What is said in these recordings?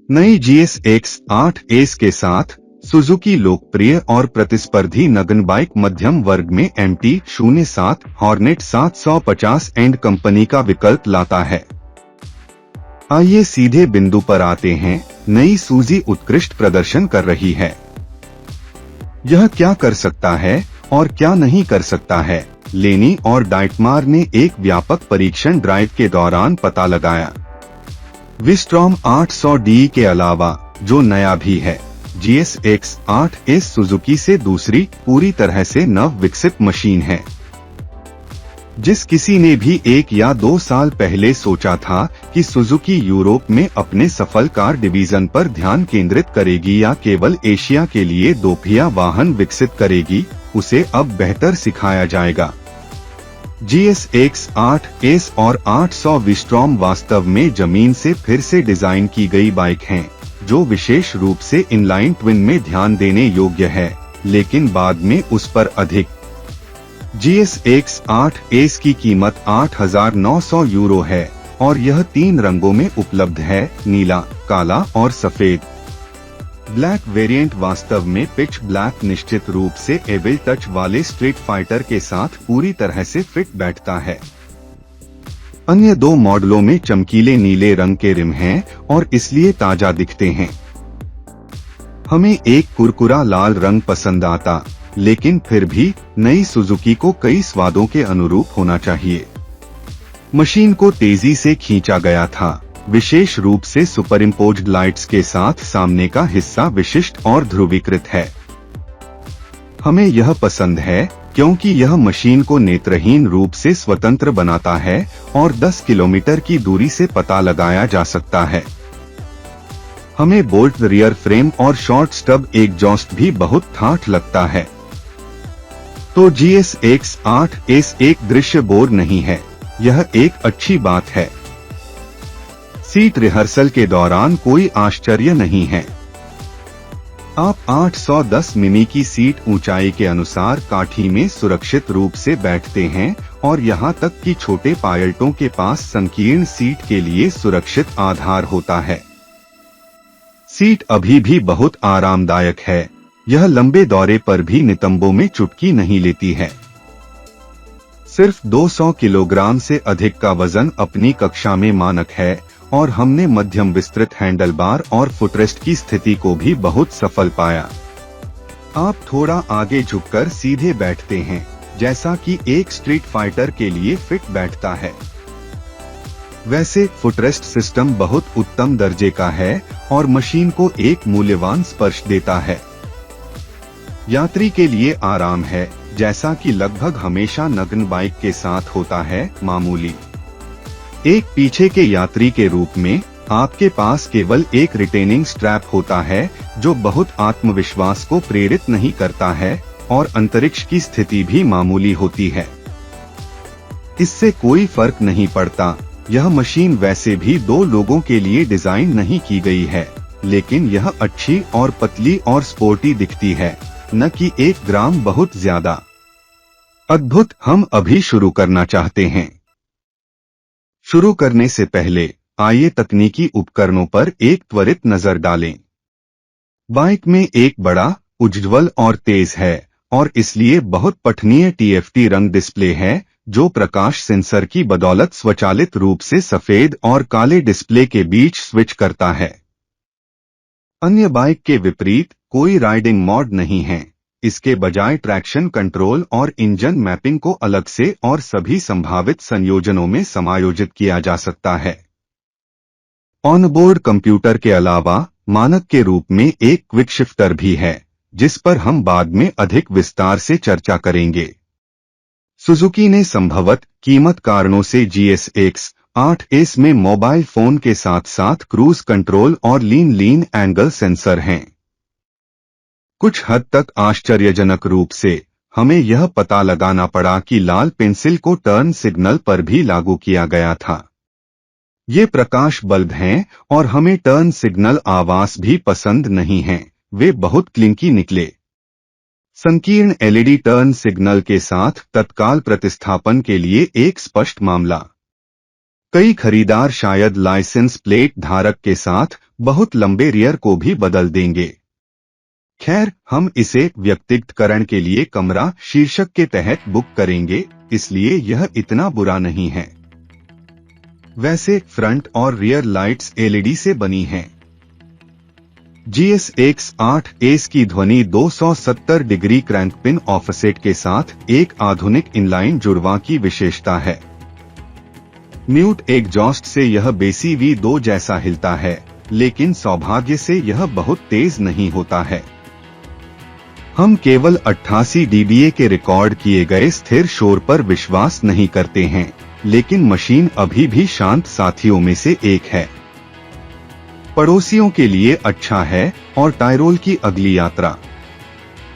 नई GSX-8 S के साथ सुजुकी लोकप्रिय और प्रतिस्पर्धी नगन बाइक मध्यम वर्ग में MT-07 हॉर्नेट 750 एंड कंपनी का विकल्प लाता है। आइए सीधे बिंदु पर आते हैं। नई सूजी उत्कृष्ट प्रदर्शन कर रही है। यह क्या कर सकता है और क्या नहीं कर सकता है, लेनी और डाइटमार ने एक व्यापक परीक्षण ड्राइव के दौरान पता लगाया। विस्ट्रॉम 800D के अलावा जो नया भी है, GSX-8 एस सुजुकी से दूसरी पूरी तरह से नव विकसित मशीन है। जिस किसी ने भी 1 या 2 साल पहले सोचा था कि सुजुकी यूरोप में अपने सफल कार डिवीजन पर ध्यान केंद्रित करेगी या केवल एशिया के लिए दोपहिया वाहन विकसित करेगी, उसे अब बेहतर सिखाया जाएगा। GSX-8 एस और 800 विस्ट्रॉम वास्तव में जमीन से फिर से डिजाइन की गई बाइक हैं, जो विशेष रूप से इनलाइन ट्विन में ध्यान देने योग्य है, लेकिन बाद में उस पर अधिक। GSX-8 एस की कीमत 8,900 यूरो है और यह 3 रंगों में उपलब्ध है, नीला, काला और सफेद। ब्लैक वेरिएंट वास्तव में पिच ब्लैक निश्चित रूप से एविल टच वाले स्ट्रीट फाइटर के साथ पूरी तरह से फिट बैठता है। अन्य 2 मॉडलों में चमकीले नीले रंग के रिम हैं और इसलिए ताजा दिखते हैं। हमें एक कुरकुरा लाल रंग पसंद आता, लेकिन फिर भी नई सुजुकी को कई स्वादों के अनुरूप होना चाहिए। मशीन को तेजी से खींचा गया था, विशेष रूप से सुपरइम्पोज्ड लाइट्स के साथ। सामने का हिस्सा विशिष्ट और ध्रुवीकृत है। हमें यह पसंद है क्योंकि यह मशीन को नेत्रहीन रूप से स्वतंत्र बनाता है और 10 किलोमीटर की दूरी से पता लगाया जा सकता है। हमें बोल्ट रियर फ्रेम और शॉर्ट स्टब एग्जॉस्ट भी बहुत ठाठ लगता है। तो GSX-8 एस एक दृश्य बोर नहीं है, यह एक अच्छी बात है। सीट रिहर्सल के दौरान कोई आश्चर्य नहीं है। आप 810 मिमी की सीट ऊंचाई के अनुसार काठी में सुरक्षित रूप से बैठते हैं और यहां तक कि छोटे पायलटों के पास संकीर्ण सीट के लिए सुरक्षित आधार होता है। सीट अभी भी बहुत आरामदायक है। यह लंबे दौरे पर भी नितंबों में चुटकी नहीं लेती है। सिर्फ 200 किलोग्राम से अधिक का वजन अपनी कक्षा में मानक है और हमने मध्यम विस्तृत हैंडलबार और फुटरेस्ट की स्थिति को भी बहुत सफल पाया। आप थोड़ा आगे झुककर सीधे बैठते हैं, जैसा कि एक स्ट्रीट फाइटर के लिए फिट बैठता है। वैसे फुटरेस्ट सिस्टम बहुत उत्तम दर्जे का है और मशीन को एक मूल्यवान स्पर्श देता है। यात्री के लिए आराम है, जैसा कि लगभग हमेशा नगन बाइक के साथ होता है, मामूली। एक पीछे के यात्री के रूप में आपके पास केवल एक रिटेनिंग स्ट्रैप होता है, जो बहुत आत्मविश्वास को प्रेरित नहीं करता है और अंतरिक्ष की स्थिति भी मामूली होती है। इससे कोई फर्क नहीं पड़ता। यह मशीन वैसे भी 2 लोगों के लिए डिजाइन नहीं की गई है, लेकिन यह अच्छी और पतली और स्पोर्टी दिखती है, न कि 1 ग्राम बहुत ज्यादा। अद्भुत। हम अभी शुरू करना चाहते हैं। शुरू करने से पहले आइए तकनीकी उपकरणों पर एक त्वरित नजर डालें। बाइक में एक बड़ा, उज्ज्वल और तेज है और इसलिए बहुत पठनीय TFT रंग डिस्प्ले है, जो प्रकाश सेंसर की बदौलत स्वचालित रूप से सफेद और काले डिस्प्ले के बीच स्विच करता है। अन्य बाइक के विपरीत कोई राइडिंग मोड नहीं है। इसके बजाय ट्रैक्शन कंट्रोल और इंजन मैपिंग को अलग से और सभी संभावित संयोजनों में समायोजित किया जा सकता है। ऑनबोर्ड कंप्यूटर के अलावा मानक के रूप में एक क्विक शिफ्टर भी है, जिस पर हम बाद में अधिक विस्तार से चर्चा करेंगे। सुजुकी ने संभवतः कीमत कारणों से GSX-8 एस में मोबाइल फोन के साथ साथ क्रूज कंट्रोल और लीन एंगल सेंसर हैं। कुछ हद तक आश्चर्यजनक रूप से हमें यह पता लगाना पड़ा कि लाल पेंसिल को टर्न सिग्नल पर भी लागू किया गया था। ये प्रकाश बल्ब हैं और हमें टर्न सिग्नल आवास भी पसंद नहीं हैं, वे बहुत क्लिंकी निकले। संकीर्ण LED टर्न सिग्नल के साथ तत्काल प्रतिस्थापन के लिए एक स्पष्ट मामला। कई खरीदार शायद लाइसेंस प्लेट धारक के साथ बहुत लंबे रियर को भी बदल देंगे। खैर, हम इसे व्यक्तिगतकरण के लिए कमरा शीर्षक के तहत बुक करेंगे, इसलिए यह इतना बुरा नहीं है। वैसे फ्रंट और रियर लाइट्स एलईडी से बनी हैं। GSX-8 एस की ध्वनि 270 डिग्री क्रैंकपिन ऑफसेट के साथ एक आधुनिक इनलाइन जुड़वां की विशेषता है। म्यूट एग्जॉस्ट से यह बेसी V2 जैसा हिलता है, लेकिन सौभाग्य से यह बहुत तेज नहीं होता है। हम केवल 88 dBA के रिकॉर्ड किए गए स्थिर शोर पर विश्वास नहीं करते हैं, लेकिन मशीन अभी भी शांत साथियों में से एक है। पड़ोसियों के लिए अच्छा है और टायरोल की अगली यात्रा।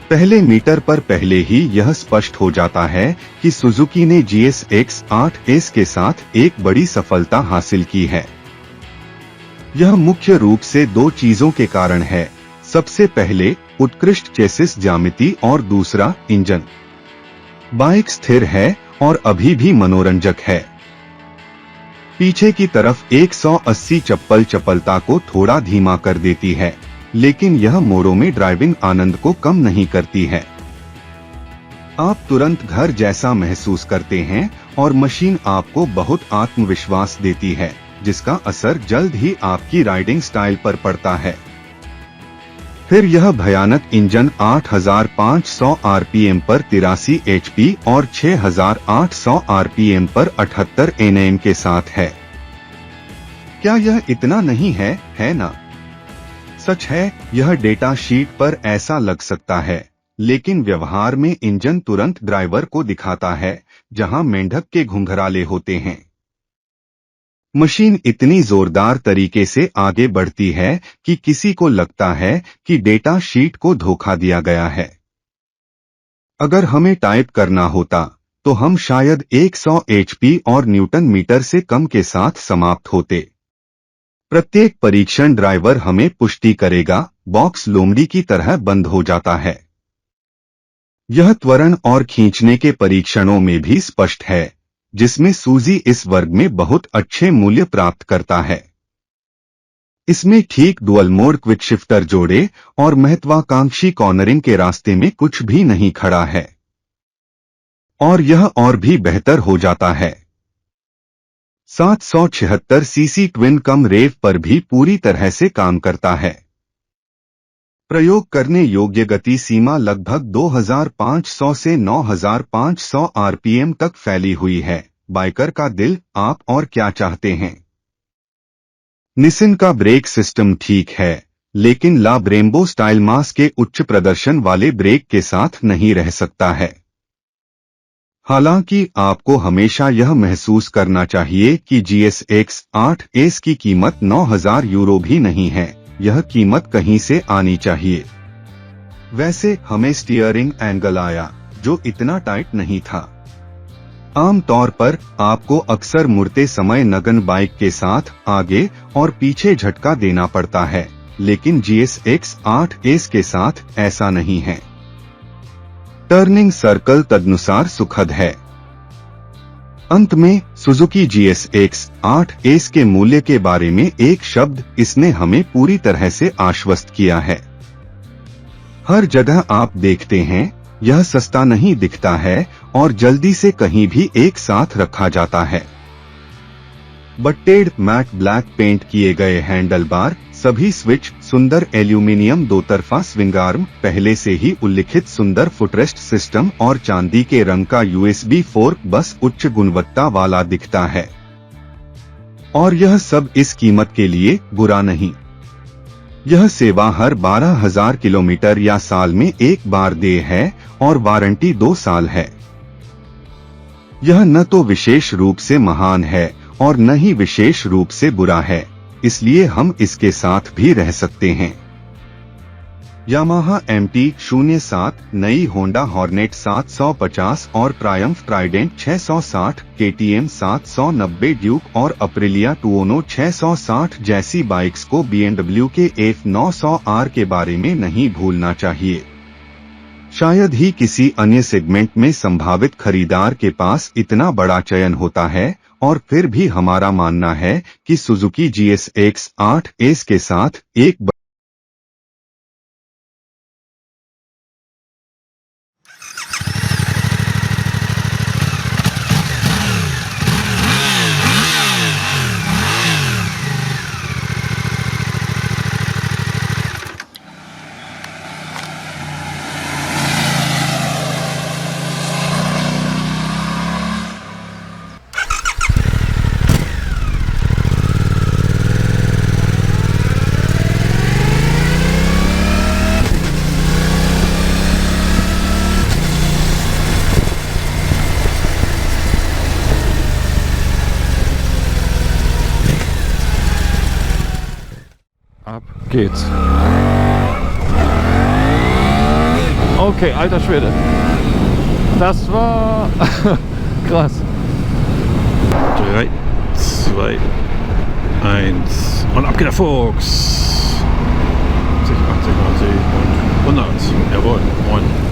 पहले मीटर पर पहले ही यह स्पष्ट हो जाता है कि सुजुकी ने GSX-8 एस के साथ एक बड़ी सफलता हासिल की है। यह मुख्य रूप से दो चीजों के कारण है। सबसे पहले उत्कृष्ट चेसिस ज्यामिति और दूसरा इंजन। बाइक स्थिर है और अभी भी मनोरंजक है। पीछे की तरफ 180 चप्पलता को थोड़ा धीमा कर देती है, लेकिन यह मोड़ों में ड्राइविंग आनंद को कम नहीं करती है। आप तुरंत घर जैसा महसूस करते हैं और मशीन आपको बहुत आत्मविश्वास देती है, जिसका असर जल्द ही आपकी राइडिंग स्टाइल पर पड़ता है। फिर यह भयानक इंजन 8500 आरपीएम पर 83 HP और 6800 आरपीएम पर 78 Nm के साथ है। क्या यह इतना नहीं है, है ना? सच है, यह डेटा शीट पर ऐसा लग सकता है, लेकिन व्यवहार में इंजन तुरंत ड्राइवर को दिखाता है जहां मेंढक के घुंघराले होते हैं। मशीन इतनी जोरदार तरीके से आगे बढ़ती है कि किसी को लगता है कि डेटा शीट को धोखा दिया गया है। अगर हमें टाइप करना होता तो हम शायद 100 HP और न्यूटन मीटर से कम के साथ समाप्त होते। प्रत्येक परीक्षण ड्राइवर हमें पुष्टि करेगा, बॉक्स लोमड़ी की तरह बंद हो जाता है। यह त्वरण और खींचने के परीक्षणों में भी स्पष्ट है, जिसमें सूजी इस वर्ग में बहुत अच्छे मूल्य प्राप्त करता है। इसमें ठीक डुअल मोड क्विक शिफ्टर जोड़े और महत्वाकांक्षी कॉर्नरिंग के रास्ते में कुछ भी नहीं खड़ा है। और यह और भी बेहतर हो जाता है। 776 सीसी ट्विन कम रेव पर भी पूरी तरह से काम करता है। प्रयोग करने योग्य गति सीमा लगभग 2500 से 9500 आरपीएम तक फैली हुई है। बाइकर का दिल, आप और क्या चाहते हैं? निसिन का ब्रेक सिस्टम ठीक है, लेकिन ला ब्रेम्बो स्टाइल मास के उच्च प्रदर्शन वाले ब्रेक के साथ नहीं रह सकता है। हालांकि आपको हमेशा यह महसूस करना चाहिए कि GSX-8 एस की कीमत 9000 यूरो भी नहीं है। यह कीमत कहीं से आनी चाहिए। वैसे हमें स्टीयरिंग एंगल आया, जो इतना टाइट नहीं था। आमतौर पर आपको अक्सर मुड़ते समय नगन बाइक के साथ आगे और पीछे झटका देना पड़ता है, लेकिन GSX-8 एस के साथ ऐसा नहीं है। टर्निंग सर्कल तदनुसार सुखद है। अंत में सुजुकी GSX-8 एस के मूल्य के बारे में एक शब्द, इसने हमें पूरी तरह से आश्वस्त किया है। हर जगह आप देखते हैं, यह सस्ता नहीं दिखता है और जल्दी से कहीं भी एक साथ रखा जाता है। बट्टेड मैट ब्लैक पेंट किए गए हैंडल बार, सभी स्विच, सुंदर एल्यूमिनियम दो तरफा स्विंग आर्म, पहले से ही उल्लिखित सुंदर फुटरेस्ट सिस्टम और चांदी के रंग का USB फोर्क बस उच्च गुणवत्ता वाला दिखता है। और यह सब इस कीमत के लिए बुरा नहीं। यह सेवा हर 12,000 किलोमीटर या साल में एक बार देय है और वारंटी 2 साल है। यह न तो विशेष रूप से महान है और न ही विशेष रूप से बुरा है, इसलिए हम इसके साथ भी रह सकते हैं। यामाहा MT-07, नई होंडा हॉर्नेट 750 और ट्रायम्फ ट्राइडेंट 660, KTM 790, ड्यूक और अप्रिलिया टुओनो 660 जैसी बाइक्स को BMW के F900R के बारे में नहीं भूलना चाहिए। शायद ही किसी अन्य सेगमेंट में संभावित खरीदार के पास इतना बड़ा चयन होता है और फिर भी हमारा मानना है कि सुजुकी GSX-8 एस के साथ एक Ab geht's. Okay, alter Schwede. Das war krass. 3, 2, 1 und ab geht der Fuchs. 70, 80, 90 und 100. Jawohl, moin.